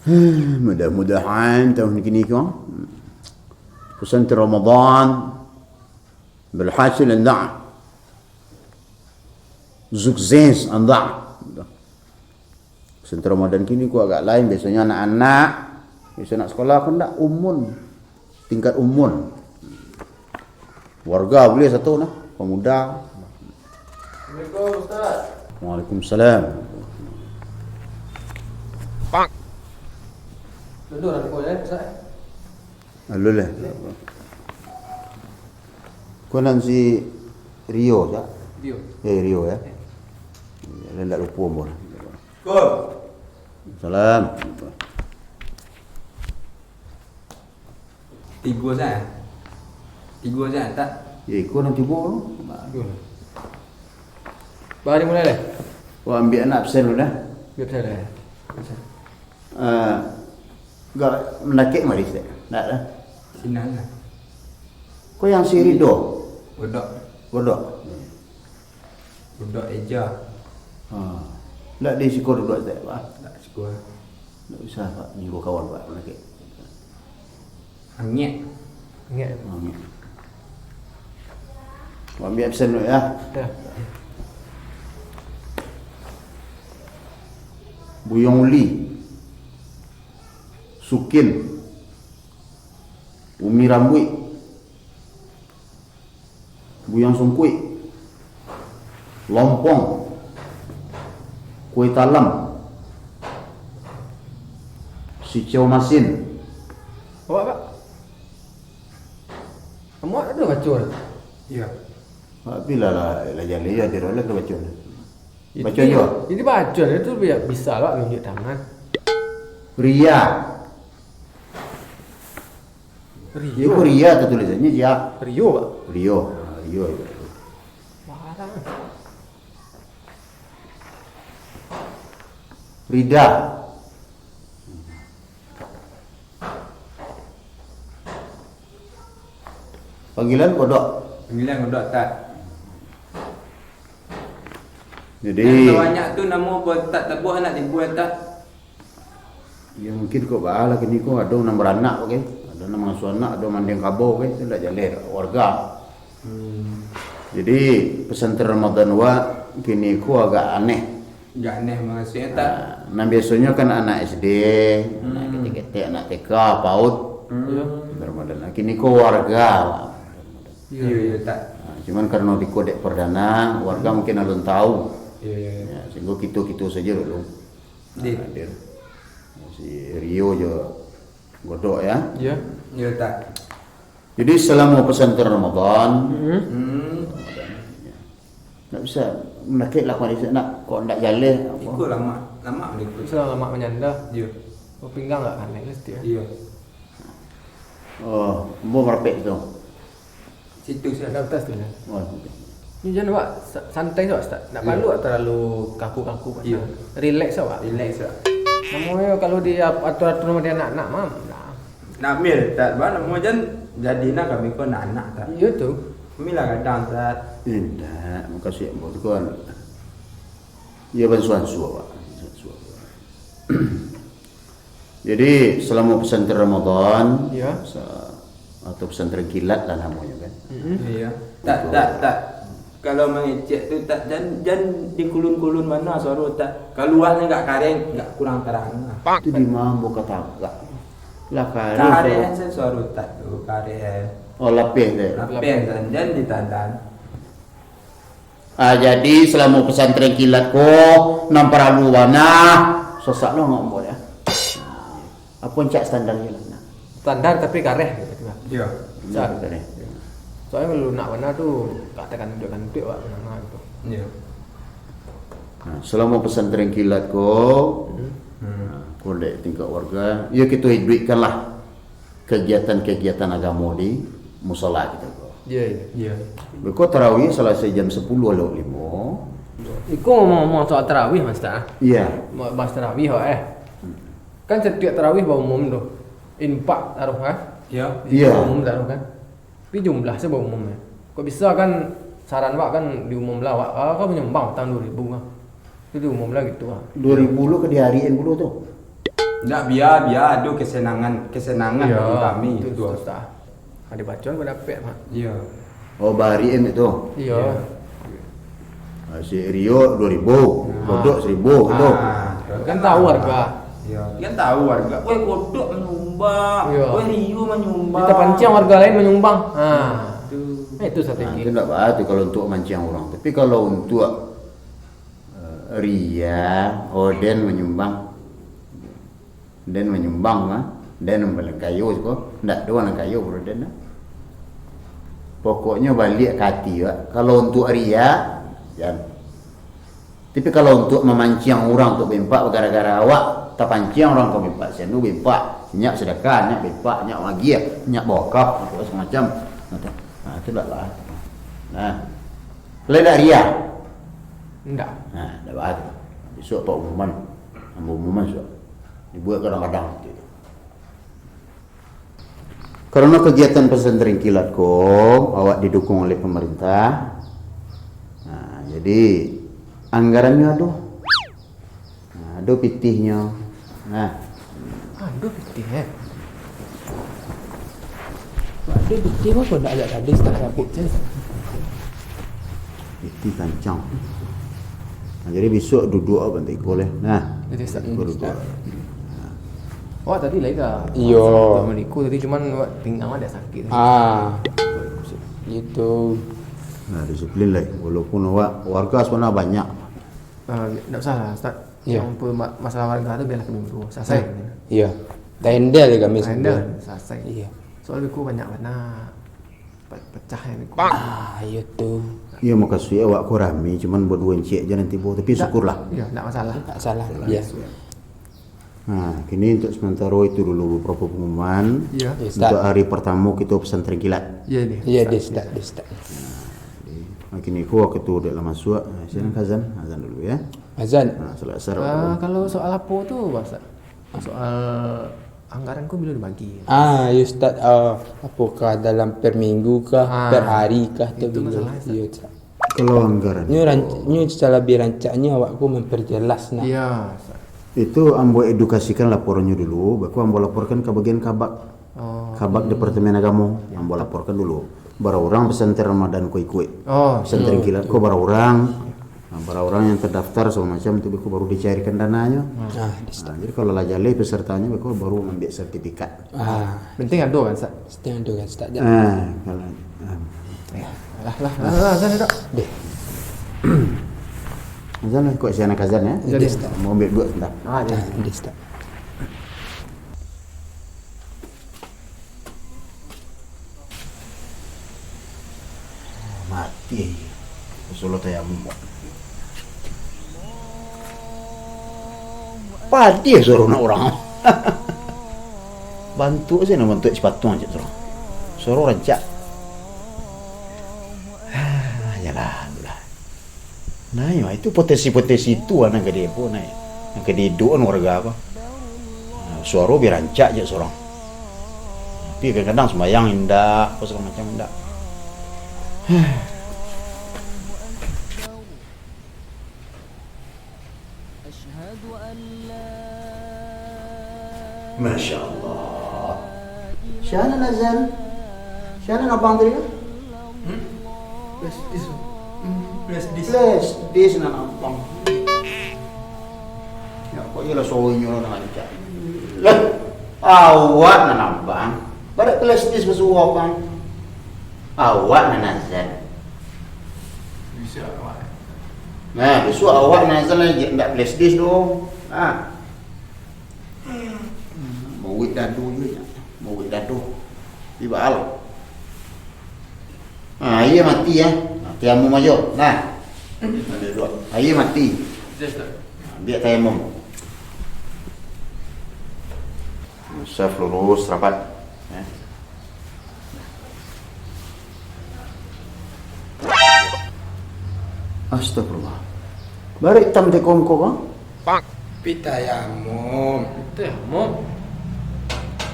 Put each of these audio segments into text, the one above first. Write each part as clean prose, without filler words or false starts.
Mudah-mudahan tahun ini kan pesantren Ramadan berhasil anda sukses anda. Pesantren Ramadan kini ku agak lain, biasanya anak-anak biasa nak sekolah pun tak umun, tingkat umun. Warga boleh satu nah, pemuda. Assalamualaikum Ustaz. Waalaikumsalam. Pak. Duduk dah kau Ustaz. Halo lah. Kau si Rio tak? Rio. Rio ya. Dia tak lupa pun. Kau. Salam. Tiga Ustaz. Tiga Ustaz tak? Kau nak tiba tu? Baru mulai dah. Kau ambil anak absen dulu dah. Biar saya dah. Gak menakik mari saya. Tak dah. Sinan lah. Kau yang si Rido. Budak. Kodok. Budak eja. Tak di si kau duduk tak pak. Tak sekolah. Tak usah pak. Ni gua kawan pak menakik. Angin. Ingat. Kau ambil absen dulu ya. Dah. Buyong Li, Sukin, Umi Rambui, Buyong Sungkui, Lompong, Kue Talam, Si Chow Masin. Awak Pak. Kamu ada baca dah? Ya. Bila lah jalan dia dia lah ke baca. Baca juga. Ini baca dia tu biar bisa lah tunjuk tangan. Ria. Dia Rio. Ria tu tulisannya dia. Rio Pak. Rio. Rio. Barang. Rida. Panggilan kodok. Panggilan budak tak. Jadi Yang banyak tu nama pun tak tebuh nak dibuat tak. ya mungkin kau bahala kini kau ada nama beranak okey. Ada nama ngasuh anak, ada manding kabau okey, itu dah jalan warga. Jadi pesantren Ramadan wa kini ku agak aneh. Jak aneh maksudnya tak. Nah biasanya kan anak SD, anak kecil-kecil, anak TK, PAUD. Ramadan. Nah, kini ku warga. Ya tak. Nah, cuman karena di kodek perdana, warga mungkin alun tahu. Ya. Ya, sehingga gitu-gitu saja dulu. Di. Hadir. Si Rio je godok ya. Ya. Ya tak. Jadi selama pesantren Ramadan, tak bisa menakik lah pada nak kau nak jalan. Ikut lama. Lama boleh ikut. Sudah lama menyanda. Ya. Oh pinggang enggak aneh mesti ya. Ya. Oh, mau merpek tu. Situ saya. Ada atas tu ya. Oh, Ni jangan Pak santai tak Ustaz. Tak perlu terlalu kaku-kaku Pak. Ya. Relax Pak. Relax tak. Namanya kalau dia atur-atur nama dia anak-anak mam. Nah. Nak ambil tak. Mana mau jan jadi nak kami kau nak anak tak. Ya tu. Kami lah kadang tak. tidak, makasih buat tu kan. Ya bantuan suah Pak. Jadi selama pesantren Ramadan, Ya. Atau pesantren kilat lah namanya kan. Ya. Tak. Kalau mengecek tu tak jan di kulun-kulun mana suara tak. Keluarnya enggak kareng, enggak kurang terang. Itu di mambo kata enggak. Lah Kareng saya suara tak tu kareng. Oh lapis deh. Lapeng jan ditandan. Jadi selama pesantren kilat ko namparalu wana sosak lo ngomong ya. Apa cak standarnya lah. Standar tapi kareh gitu Pak. Ya. Ustaz. Betul, Soalnya kalau nak warna tu katakan tunjukkan tu Pak nama tu. Ya. Nah, selama pesantren kilat ko dek tingkat warga, ya kita hidupkanlah kegiatan-kegiatan agama di musola kita ko. Ya. Ya. Beko tarawih selesai jam 10.05. Iku ngomong soal tarawih Mas tak? Iya. Bahas tarawih Kan setiap tarawih bawa umum tu. Infak taruh kan? Ya. Iya. Umum taruh kan? Tapi jumlah saya bawa umumnya. Kok bisa kan saran Pak kan diumum lah Pak. Kau menyumbang tahun 2000 kan. Itu diumum lah gitu Pak. 2000 lu ke dihariin dulu tuh. Enggak, biar ada kesenangan bagi kami itu itu. Ustaz. Ada bacaan kau dapat mak. Iya. Oh bahariin itu. Iya. Si Rio 2000, Kodok 1000 itu. Kan tahu harga. Iya. Kan tahu warga. Woi kodok menyumbang. Iya. Woi Rio menyumbang. Kita pancing warga lain menyumbang. Itu Nah, strategi. itu enggak apa kalau untuk mancing orang. Tapi kalau untuk Ria, Den menyumbang. Den menyumbang mah. Den membalang kayu kok. Enggak doang kayu bro Den. Pokoknya balik ke hati Pak. Kalau untuk Ria, jangan. Tapi kalau untuk memancing orang untuk bempak gara-gara awak tak pancing orang kau bempak senu bempak, nyak sedekah, nyak bempak, nyak magia, nyak bokap atau semacam. Nah, itu lah. Nah. Leda Ria. Enggak. Nah, dah bahas. Besok Pak umuman besok. Dibuat kadang-kadang gitu. Karena kegiatan pesantren kilat awak didukung oleh pemerintah. Nah, jadi anggarannya ada pitihnya. Nah, Aduh pitih Aduh pitih mah kau nak ajak hadis tak sabut je. pitih kancang. Nah, jadi besok duduk apa nanti boleh. Nah, Jadi Ustaz. duduk. Oh tadi lagi ke? Iya. Meniku tadi cuman pinggang ada sakit. Gitu. Nah, disiplin lah. Walaupun warga sebenarnya banyak. Tidak usah lah Ustaz. Iya. Yang masalah warga itu biarlah kami berdua. Selesai. Iya. Tenda lah kami Anda sebut. selesai. Iya. Soalnya aku banyak warna pecah yang aku. Itu. Iya makasih awak ku rame cuman buat dua encik je nanti bu. Tapi syukurlah. Iya, tidak masalah. Tak salah. Iya. Nah, kini untuk sementara itu dulu beberapa pengumuman. Iya. Ya, Untuk Ustaz. hari pertama kita pesantren kilat. Iya ini. Iya, dia start. Nah, kini ku waktu tu dah masuk. Nah, azan dulu ya. Azan. Nah, salat asar. Kalau soal apa tuh, Ustaz? Soal anggaranku bila dibagi. Ya Ustaz, apakah dalam per minggu kah, per hari kah tu Itu bila? masalah, Ustaz. Iya, Ustaz. Kalau anggaran Ini secara lebih rancaknya awakku memperjelas nah. Iya, Ustaz. itu ambo edukasikan laporannya dulu. Baku ambo laporkan ke bagian kabak. Oh. Kabak Departemen Agama. Ambo laporkan dulu. Bara orang pesantren Ramadan kue. Oh. Pesantren kilat ko bara orang. Nah, bara orang yang terdaftar segala macam itu baku baru dicairkan dananya. Ah, Nah, jadi kalau lah jale pesertanya baku baru ambil sertifikat. Penting ada kan, Ustaz? setengah tu kan Ustaz. Kalau Lah, Ustaz ada. Deh. azan kok si anak azan ya. Jadi Ustaz. Mau ambil dua sebentar. Iya. Dia Ustaz. Mati. Solo tayamum. Padi suruh nak orang. Bantu aja nak bantu sepatu aja suruh. Suruh rancak. Yalah. Nah, ya, itu potensi-potensi itu anak gede pun naik. Yang gede doan warga apa. Suara biar rancak aja seorang. Tapi kadang-kadang sembahyang indah, apa segala macam indah. Masya Allah. Siapa nazar? Siapa abang tadi? Plus dis na abang. Ya kok iya lah soalnya lo nak cak. Lah, awak na abang. Pada plus dis bersuap bang. Awak na nazar. Bisa awak. Nah, besok awak nazar lagi ndak plus dis dong. Ah. Mau wit dadu je. Mau wit dadu. Tiba al. Ah, iya mati ya. Tayamum aja. Nah. Ada dua. Iya mati. Biar tayamum. Saf lurus rapat. Astagfirullah. Bari hitam tekom ko bang? Pitayamum. Itu ya, Mom.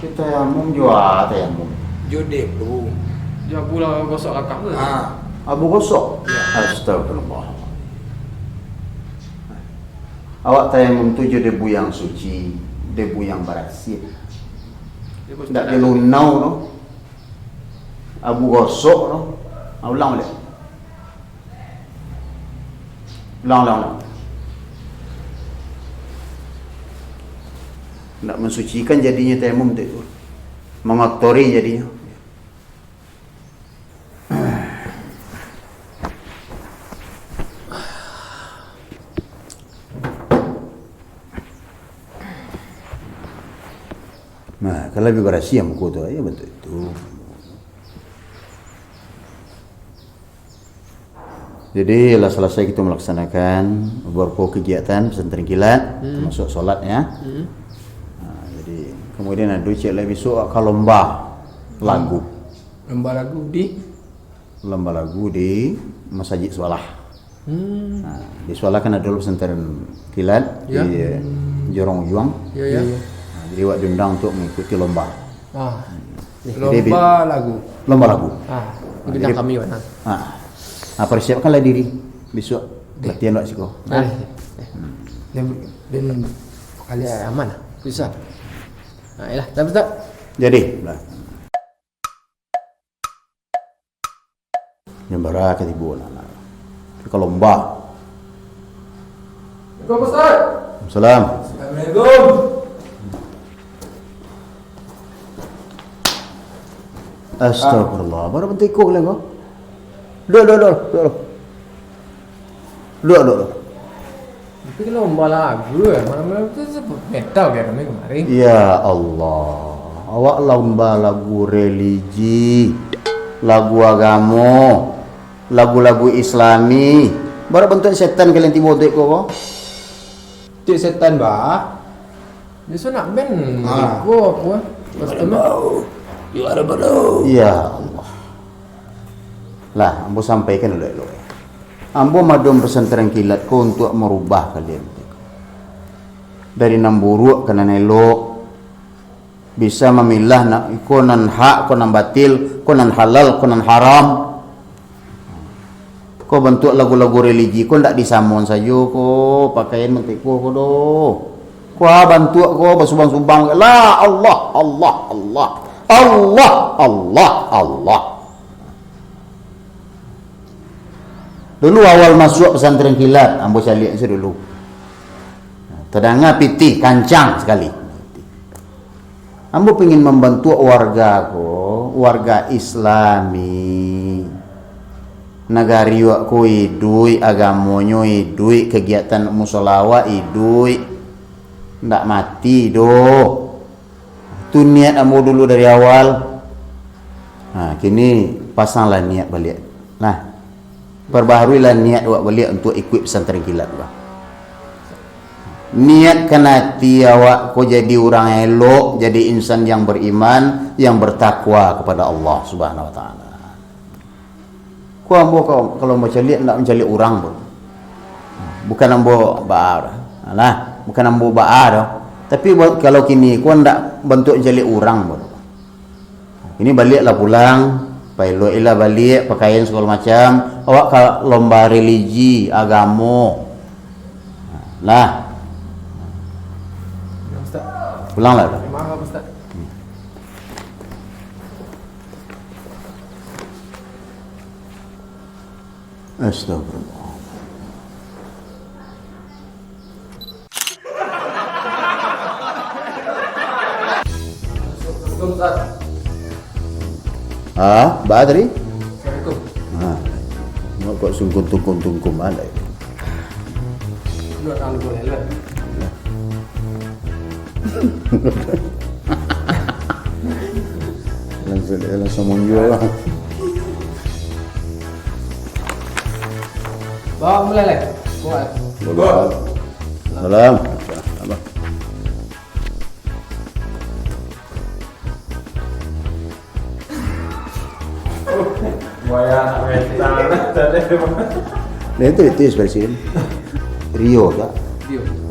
Kita tayamum jua tayamum. Jodeh tu. Ya pula gosok kakak tu. Abu gosok. Astagfirullah. Awak tayamum tu je debu yang suci. debu yang berasin. Dia pun Tak ada lunau no. Abu gosok no. Ulang boleh. Ulang. Nak mensucikan jadinya tayamum itu. Mengotori jadinya. Nah, kalau lebih berasi yang muka tu, ya betul itu. Jadi, lah selesai kita melaksanakan beberapa kegiatan pesantren kilat, termasuk solat ya. Nah, jadi, kemudian ada cek lagi besok akan lomba lagu. Lomba lagu di Masjid Sualah. Nah, di Sualah kan ada pesantren kilat Ya. di Jorong Juang. Ya. Nah, jadi awak diundang untuk mengikuti lomba. Lomba lagu. Lomba lagu. Bidang kami mana? Persiapkanlah diri besok latihan wak siko. Dan kali aman bisa. Yalah, dah betul. Jadi, yang baraka ibu anak. Ke lomba. Assalamualaikum Ustaz. Salam. Assalamualaikum. Astagfirullah. Baru bentuk ikut lah kau. Duduk. Tapi kan lomba lagu mana-mana tu sebut metal kayak kami kemarin. Ya Allah. Awak lomba lagu religi, lagu agama, lagu-lagu Islami. Baru bentuk setan kalian tiba dek kau. Cik setan bah. Besok nak band lagu apa? Customer. Ya Allah. Lah, ambo sampaikan dulu. Ambo madum pesantren kilat ko untuk merubah kalian. Dari nan buruk ke nan elok. Bisa memilah nak ko nan hak, ko nan batil, ko nan halal, ko nan haram. Ko bentuk lagu-lagu religi ko ndak disamon saja ko pakaian mentik ko do. Ko bantu ko bersubang-subang la Allah. Dulu awal masuk pesantren kilat, ambo calik saya dulu. Terdanga pitih, kancang sekali. Ambo ingin membantu warga Islami. Negari ko idui, agamonyo idui, kegiatan musolawa idui. Ndak mati do. Itu niat ambo dulu dari awal. Nah, kini pasanglah niat balik. Nah, perbaharuilah niat awak balik untuk ikut pesantren kilat bah. Niat hati awak kau jadi orang elok, jadi insan yang beriman, yang bertakwa kepada Allah Subhanahu wa taala. Kau ambo kalau mau cari nak mencari orang pun. Bukan ambo baar. Alah, bukan ambo baar. Tapi kalau kini kau ndak bentuk jali orang baru. Ini baliklah pulang, pailoilah balik pakaian segala macam. Awak ke lomba religi, agama. Lah. Ya Ustaz. Pulanglah. Maaf Ustaz. Astagfirullah. Assalamualaikum Ustaz. Badri? Assalamualaikum. Mau kok sungkum ada. Lu tak boleh lah. Langsung mundur. Bawa mulai lagi. Buat. Salam. Abang. Nah itu presiden Rio tak?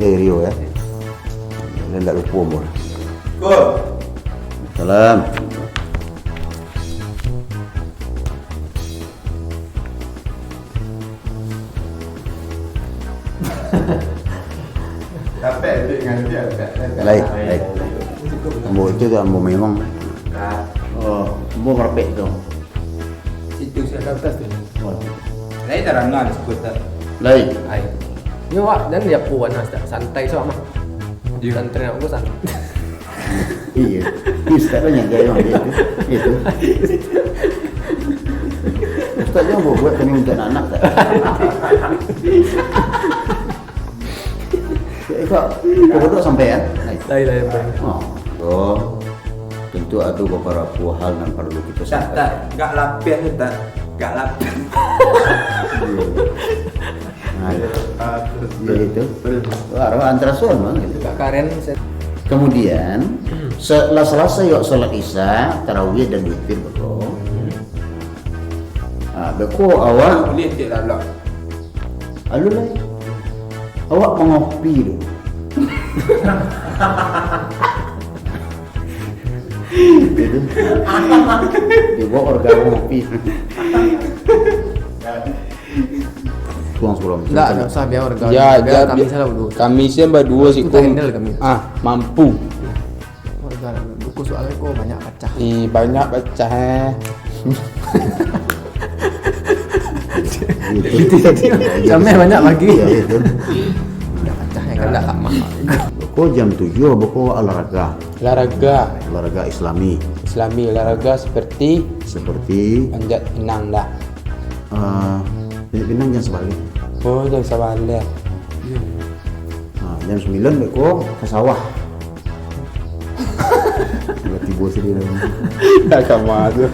Rio ya. Tidak lupa umur. Salam. Tapi dengan dia Lain. Ambo itu tu ambo memang. Oh, ambo merpek tu. Situ saya Atas tu. lain terangan sebut tak. Lain. Hai. Ni wak dan dia puan mas santai so mah. Dia. Santai aku santai. Iya. Ustaz banyak gaya orang dia tu. Itu. Ustaz jangan buat kami untuk anak tak. Kau duduk sampai ya? Lain. Oh, tentu ada beberapa hal yang perlu kita Tak, sampaikan. enggak lapis tu tak. Enggak lapis. Nah, ya itu. Arah antara soal mah gitu. Kak Karen saya Kemudian setelah selesai yuk sholat isya, tarawih dan witir betul. Beko awak Boleh cek lalak. alulai. Awak mengopi tu. Itu. Dibawa organ ngopi. Tuang sebelum. enggak usah biar warga. Ya, kami salah dulu. Kami sih berdua sih Kita handle kami. mampu. Warga buku soalnya kok banyak pecah. Banyak pecah Kami banyak lagi. Ya itu. Banyak pecah yang kan enggak lama. Beko jam 7 beko olahraga. Olahraga Islami Olahraga seperti seperti panjat pinang dah. Pinang jam sebalik. Oh, jangan sabar dah. Jam 9 beko ke sawah. Tiba-tiba sedih. Dah kamar tu.